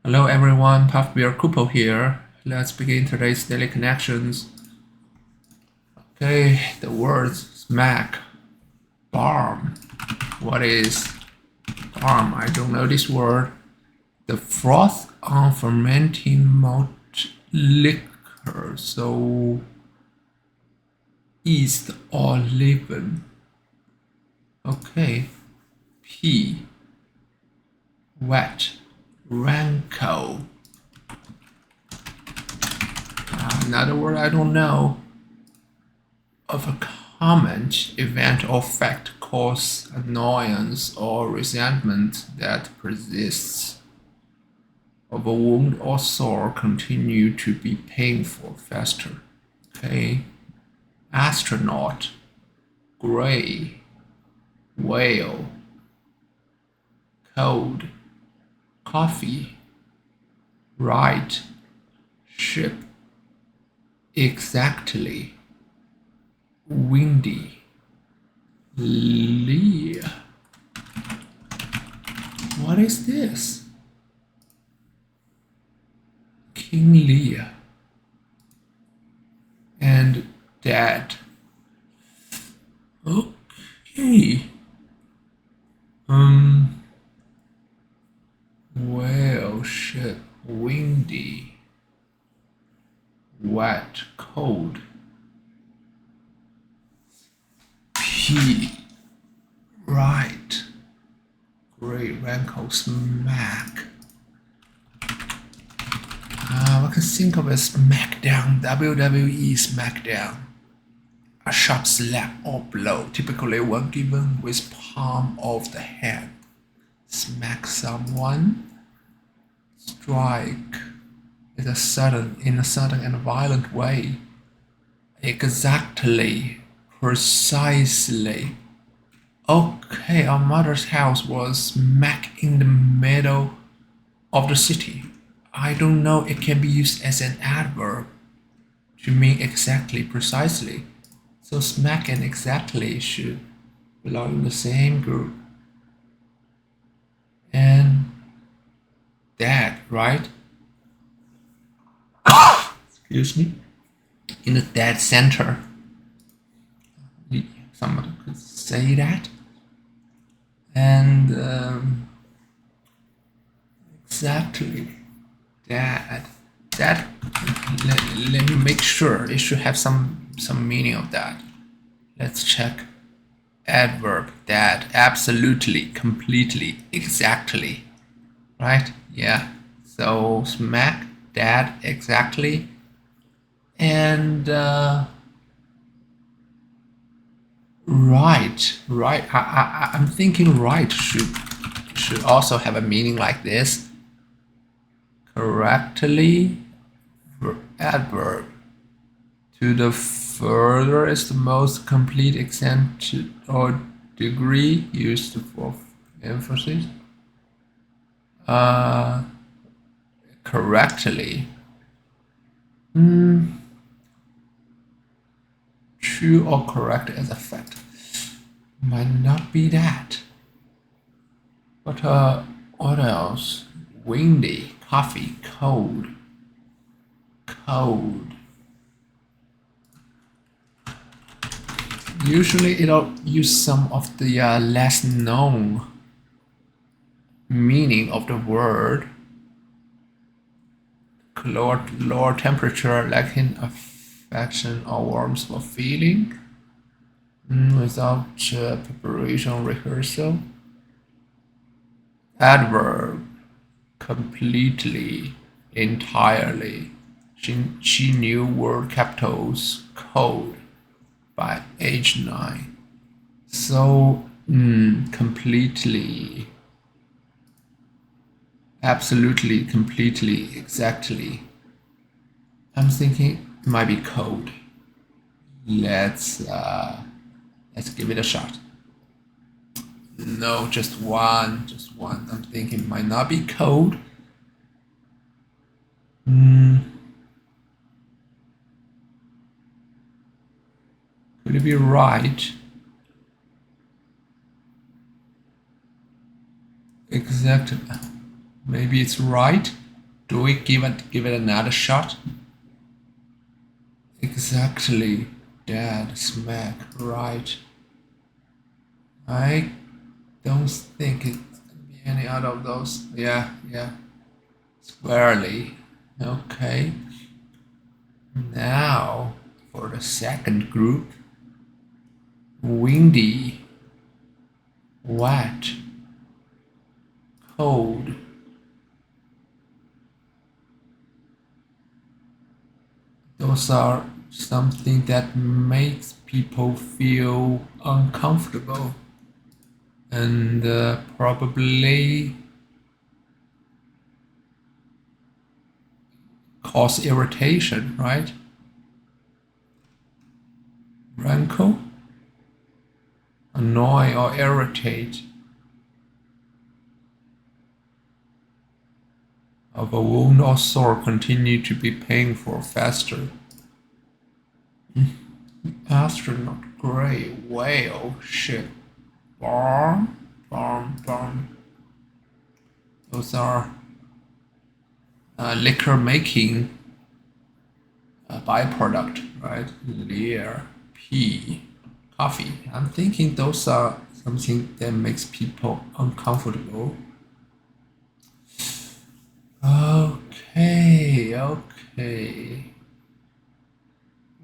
Hello everyone, Puff Bear Kupo here. Let's begin today's daily connections. Okay, the words smack, barm. What is barm? I don't know this word. The froth on fermenting malt liquor, so yeast or leaven. Okay, P, wet, rankle. Another word I don't know. Of a comment, event, or fact cause annoyance or resentment that persists. Of a wound or sore continue to be painful, fester. Okay. Astronaut, gray, whale, cold, coffee, right, ship, exactly, windy, Lear. What is this? King Lear. And Dad. Okay. Well, shit. Windy. Wet. Cold. P. Right. Great. Rankle. Smack. I can think of a SmackDown. WWE SmackDown. A sharp slap or blow, typically one given with palm of the hand. Smack someone. Strike in a sudden and violent way. Exactly. Precisely. Okay, our mother's house was smack in the middle of the city. I don't know, it can be used as an adverb to mean exactly, precisely. So smack and exactly should belong in the same group. And that, right? Excuse me. In the dead center. Somebody could say that. And exactly that. Let me make sure it should have some meaning of that. Let's check. Adverb, that, absolutely, completely, exactly, right? Yeah. So smack, that, exactly, and right. I'm thinking right should also have a meaning like this. Correctly, adverb. To the furthest, most complete extent or degree used for emphasis. Correctly. True or correct as a fact. Might not be that. But what else? Windy, coffee, cold. Cold. Usually it'll use some of the less known meaning of the word. Lower temperature, lacking affection or warmth or feeling. Without preparation rehearsal. Adverb, completely, entirely. She knew word capitals code by age 9. So, completely, absolutely, completely, exactly. I'm thinking it might be code. Let's give it a shot. No, just one. I'm thinking it might not be code. Could it be right? Exactly. Maybe it's right. Do we give it another shot? Exactly. Dead smack right. I don't think it's gonna be any out of those. Yeah, yeah. Squarely. Okay. Now for the second group. Windy, wet, cold. Those are something that makes people feel uncomfortable and probably cause irritation, right? Rankle, annoy or irritate. Of a wound or sore continue to be painful faster. Astronaut, gray, whale, ship, barn. Those are liquor making byproduct, right? Lear, pea, coffee. I'm thinking those are something that makes people uncomfortable. Okay.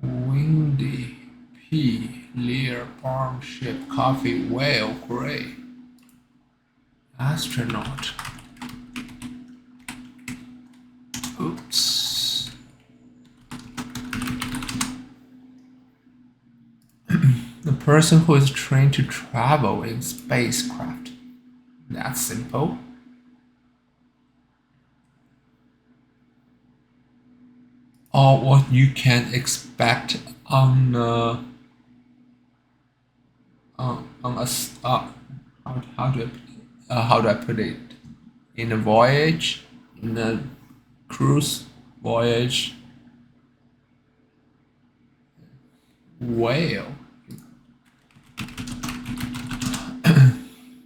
Windy, pea, lear, palm, ship, coffee, whale, gray. Astronaut. Oops. The person who is trained to travel in spacecraft. That's simple. Or what you can expect on a how do I put it, in a voyage, in a cruise voyage. Whale,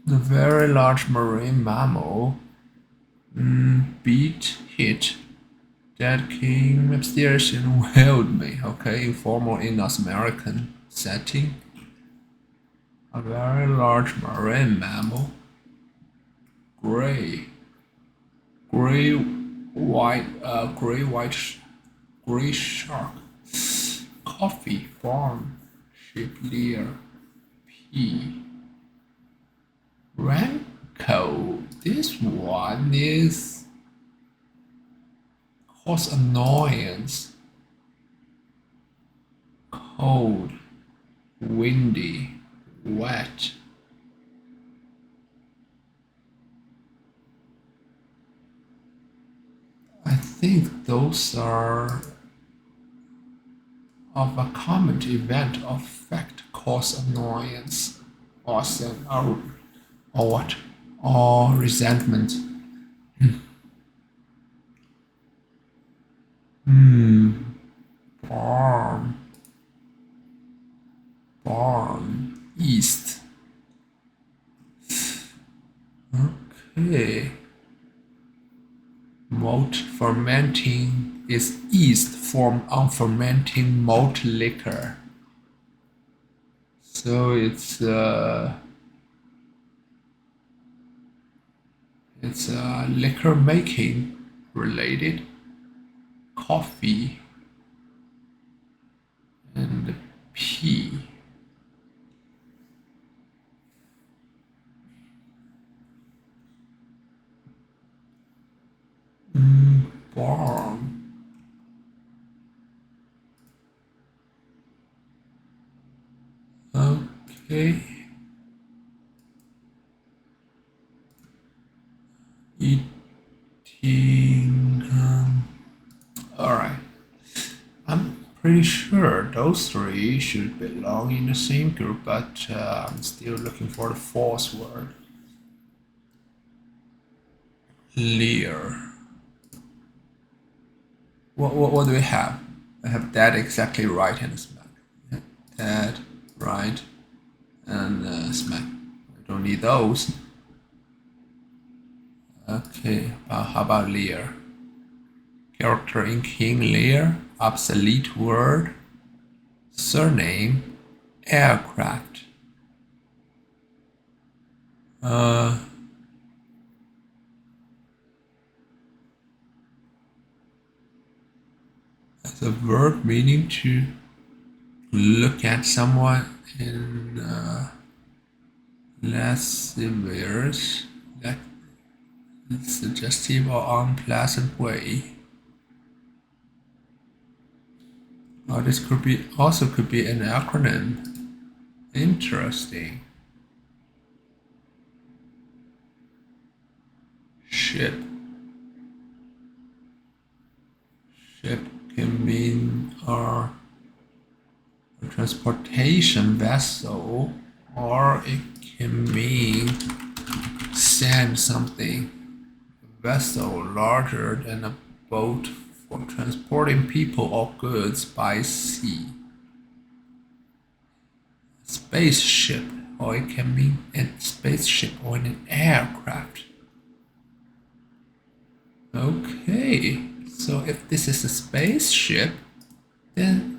the very large marine mammal. Beat, hit, dead king, mysterious and whaled me. Okay, informal in North American setting. A very large marine mammal. Gray, gray, gray shark. Coffee, farm, sheep, deer, pea. Ranko. This one is cause annoyance. Cold, windy, wet. I think those are of a common event of fact cause annoyance or or what? Or resentment. Barn. Barn. East. Okay. Malt fermenting is yeast from unfermenting malt liquor. So it's liquor making related. Coffee and pea. Barn. Okay. Eating. All right. I'm pretty sure those three should belong in the same group, but I'm still looking for the fourth word. Lear. What do we have? I have that exactly right and smack. That, right, and smack. I don't need those. Okay, how about Lear? Character in King Lear, obsolete word. Surname, aircraft. As a verb meaning to look at someone in less severe, suggestive or unpleasant way. Or this could be an acronym. Interesting. Ship. Ship can mean a transportation vessel, or it can mean send something. A vessel larger than a boat for transporting people or goods by sea. Spaceship, or it can mean a spaceship or an aircraft. Okay, so if this is a spaceship, then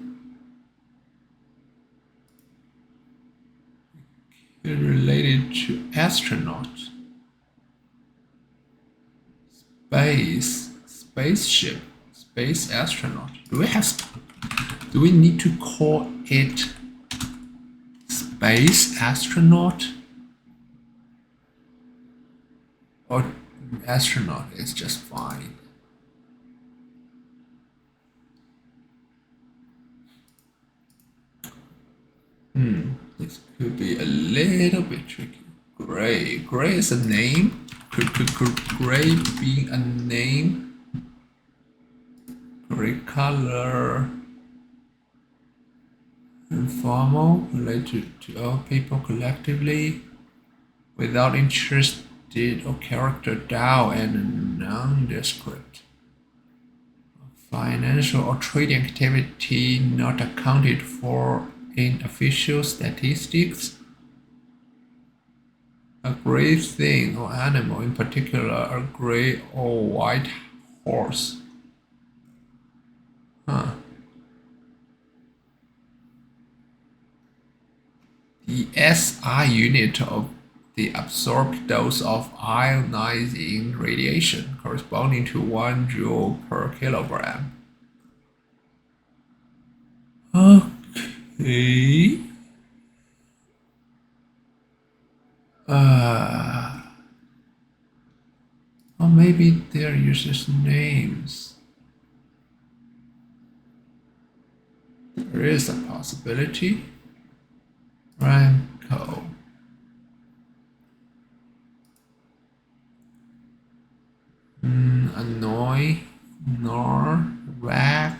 it's related to astronaut. Spaceship, space astronaut. Do we need to call it space astronaut? Or astronaut is just fine? This could be a little bit tricky. Gray. Gray is a name. Could gray be a name? Gray color. Informal, related to all people collectively, without interested or character doubt, and nondescript. Financial or trading activity not accounted for in official statistics. A gray thing or animal, in particular a gray or white horse. The SI unit of the absorbed dose of ionizing radiation, corresponding to 1 joule per kilogram. Okay. Or maybe they're users' names. There is a possibility. Ranko. Annoy, nor, rag.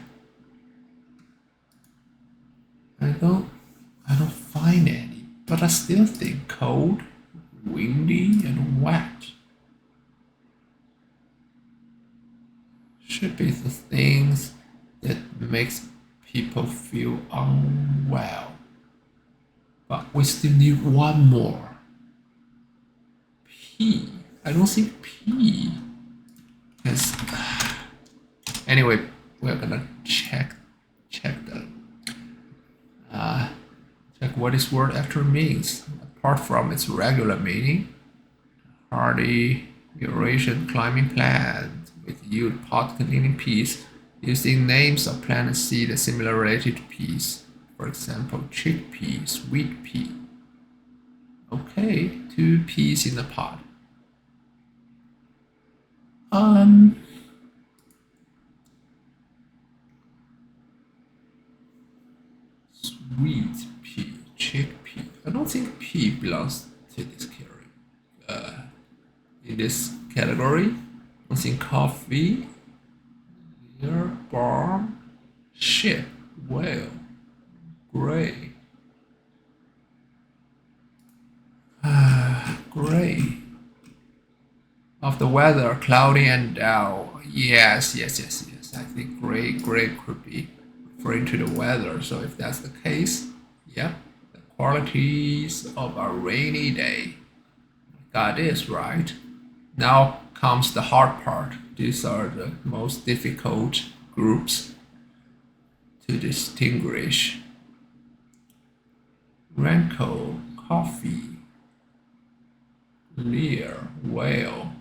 I don't find any, but I still think cold, windy, and wet should be the things that makes people feel unwell. But we still need one more. P. I don't think P. Because anyway, we're gonna check what this word actually means. Apart from its regular meaning, hardy Eurasian climbing plant with yield pot containing peas, using names of plant and seed similar related to peas. For example, chickpea, sweet pea. Okay, 2 peas in a pot. Sweet pea, chickpea. I don't think pea belongs to this category. In this category, I don't think coffee, beer, barn, ship, whale, gray. Gray. Of the weather, cloudy and dull. Yes. I think gray could be referring to the weather. So if that's the case, yeah, the qualities of a rainy day. Got this right. Now comes the hard part. These are the most difficult groups to distinguish. Rankle, coffee, Lear, whale,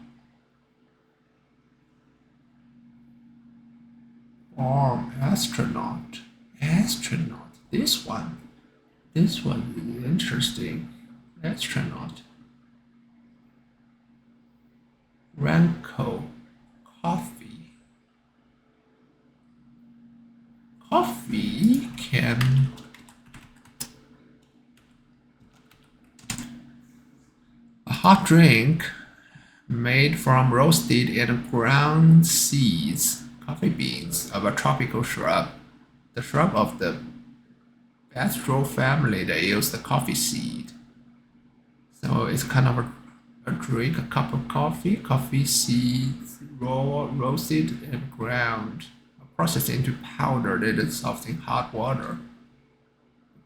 farm, astronaut, astronaut. This one is interesting. Astronaut. Rankle, coffee. Coffee can a hot drink made from roasted and ground seeds, coffee beans of a tropical shrub. The shrub of the Bastrop family that yields the coffee seed. So it's kind of a drink, a cup of coffee, coffee seeds, roasted and ground, processed into powder that is dissolved in hot water.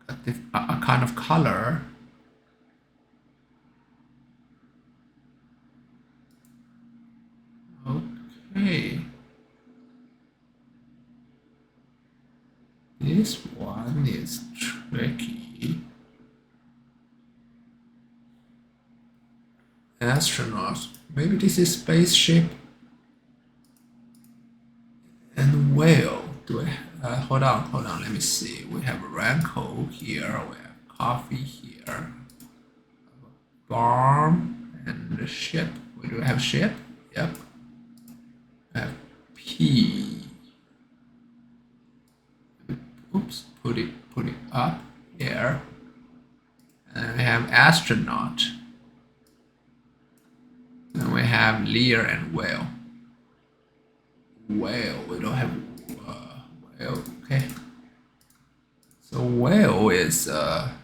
A kind of color. Okay. This one is tricky. Astronaut. Maybe this is spaceship and whale. Do I? Hold on. Let me see. We have rankle here. We have coffee here. Farm and the ship. We do have ship. Yep. We have P. Oops. Put it up here. And we have astronaut. And we have Lear and whale. Whale, we don't have whale. Okay. So whale is a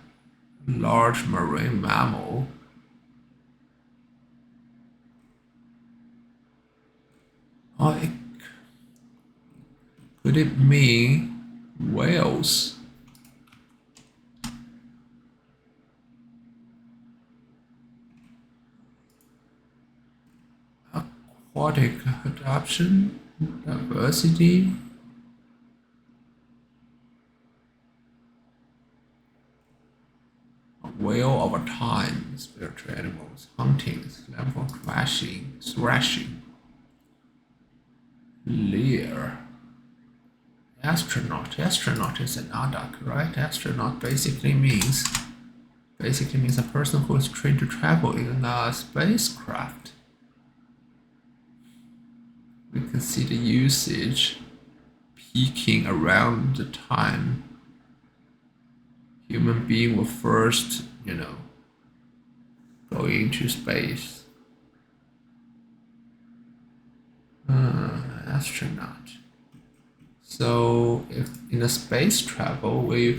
large marine mammal. Oh, could it mean whales? Aquatic adaptation, diversity. A whale over time, spiritual animals, hunting, slam for thrashing. Lear. Astronaut is an adak, right? Astronaut basically means a person who is trained to travel in a spacecraft. We can see the usage peaking around the time human being were first, going into space. Astronaut. So if in a space travel where you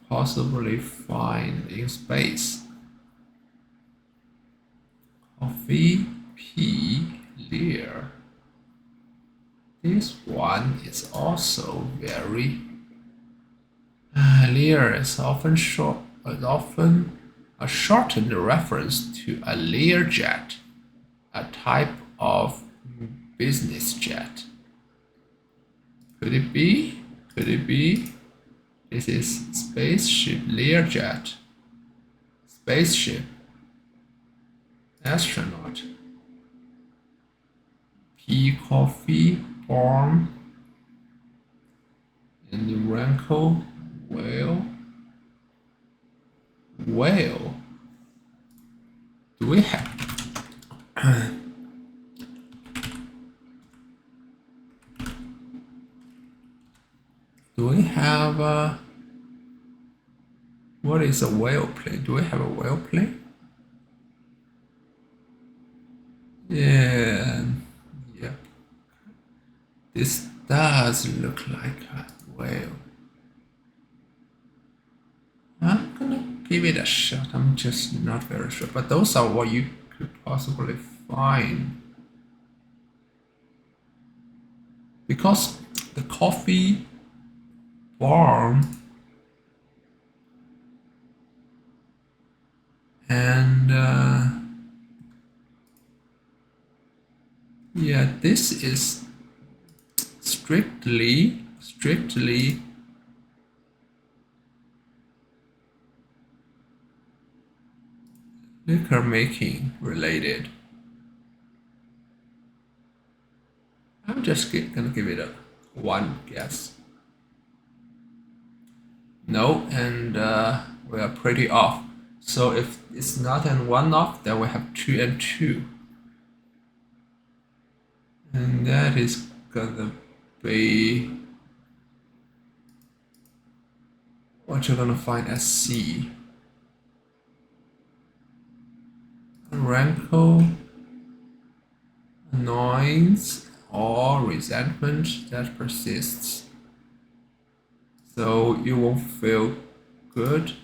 possibly find in space. Coffee, P, Lear. This one is also very. Lear is often a shortened reference to a Learjet, a type of business jet. Could it be? This is spaceship, Learjet. Spaceship. Astronaut. P, coffee, farm. And the rankle, whale. Whale. Do we have? Do we have a? What is a whale plane? Do we have a whale plane? Yeah. Yep. This does look like a whale. I'm gonna give it a shot. I'm just not very sure. But those are what you could possibly find. Because the coffee farm and Yeah, this is strictly liquor making related. I'm just gonna give it a one guess. No, and we are pretty off. So if it's not an one off, then we have 2 and 2. And that is gonna be what you're gonna find as C. Rancor, annoyance, or resentment that persists. So you won't feel good.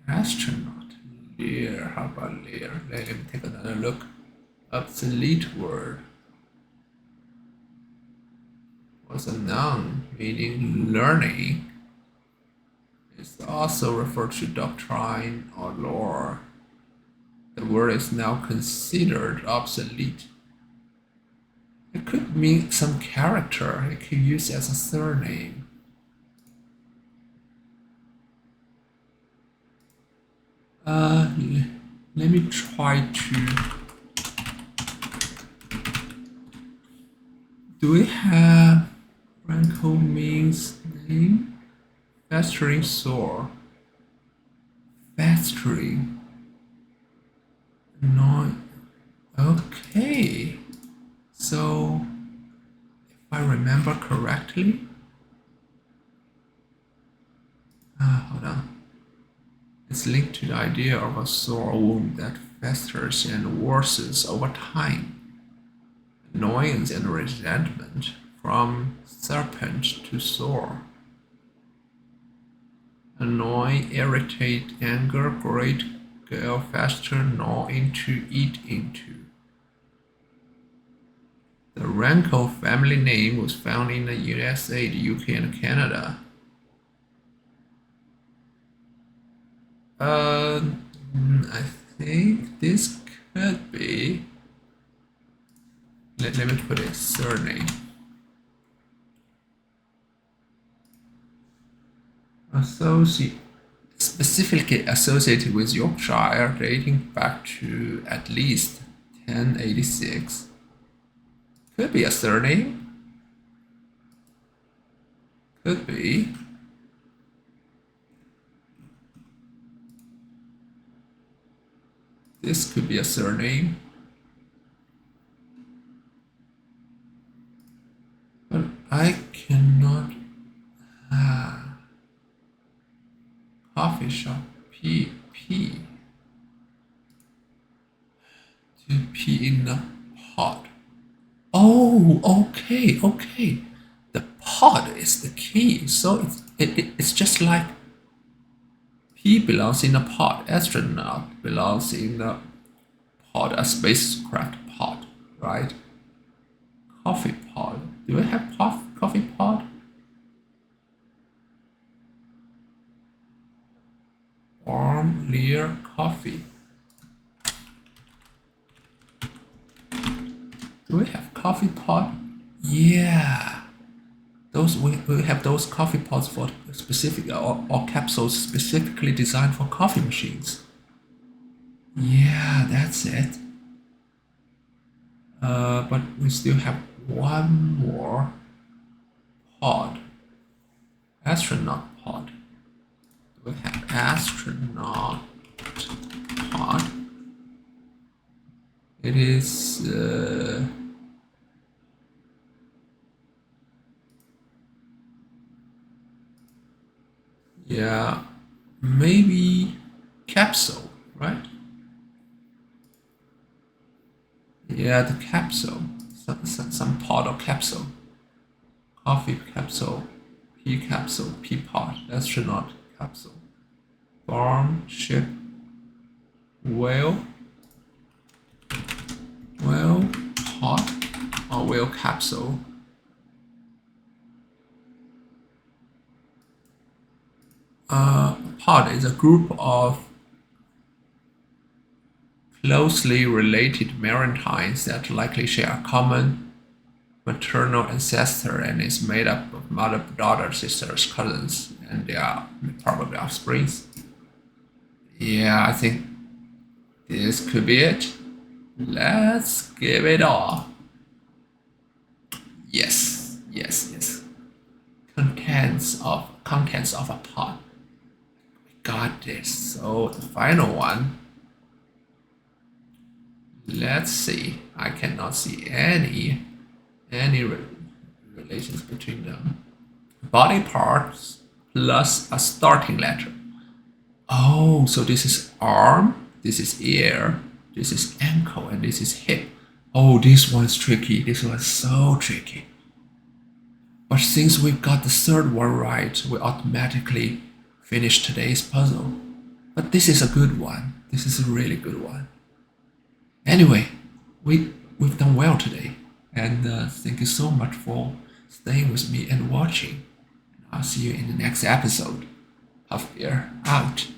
Astronaut. Lear. How about Lear? Let me take another look. Obsolete word was a noun meaning learning. It's also referred to doctrine or lore. The word is now considered obsolete. It could mean some character. It could use as a surname. Uh, Let me try to. Do we have Rankle means name? Festering sore. Festering. No. Okay. So, if I remember correctly, hold on. It's linked to the idea of a sore wound that festers and worsens over time. Annoyance and resentment from serpent to sore. Annoy, irritate, anger, grate, go faster, gnaw into, eat into. The Rankle family name was found in the USA, the UK, and Canada. I think this could be. Let me put a surname. Specifically associated with Yorkshire, dating back to at least 1086. Could be a surname. Could be. This could be a surname. But I cannot. Coffee shop. P. To pee in the pot. Oh, okay. The pot is the key. So it's just like P belongs in a pod. Astronaut belongs in a pod, a spacecraft pod, right? Coffee pod. Do we have coffee pod? Warm, Lear, coffee. Do we have coffee pod? Yeah. We have those coffee pods for specific or capsules specifically designed for coffee machines. Yeah, that's it. But we still have one more pod. Astronaut pod. We have astronaut pod. It is yeah, maybe capsule, right? Yeah, the capsule. Some pod or capsule. Coffee capsule, pea capsule, pea pod, astronaut capsule. Farm, ship, whale, pod, or whale capsule. Pod is a group of closely related Maritines that likely share a common maternal ancestor and is made up of mother, daughter, sisters, cousins, and they are probably offsprings. Yeah, I think this could be it. Let's give it all. Yes, yes, yes. Contents of a pot. Got this. So the final one. Let's see. I cannot see any relations between them. Body parts plus a starting letter. Oh, so this is arm, this is ear, this is ankle, and this is hip. Oh, this one's tricky. This one's so tricky. But since we've got the third one right, we automatically finish today's puzzle. But this is a good one. This is a really good one. Anyway, we've done well today. And thank you so much for staying with me and watching. I'll see you in the next episode. Puff Bear out.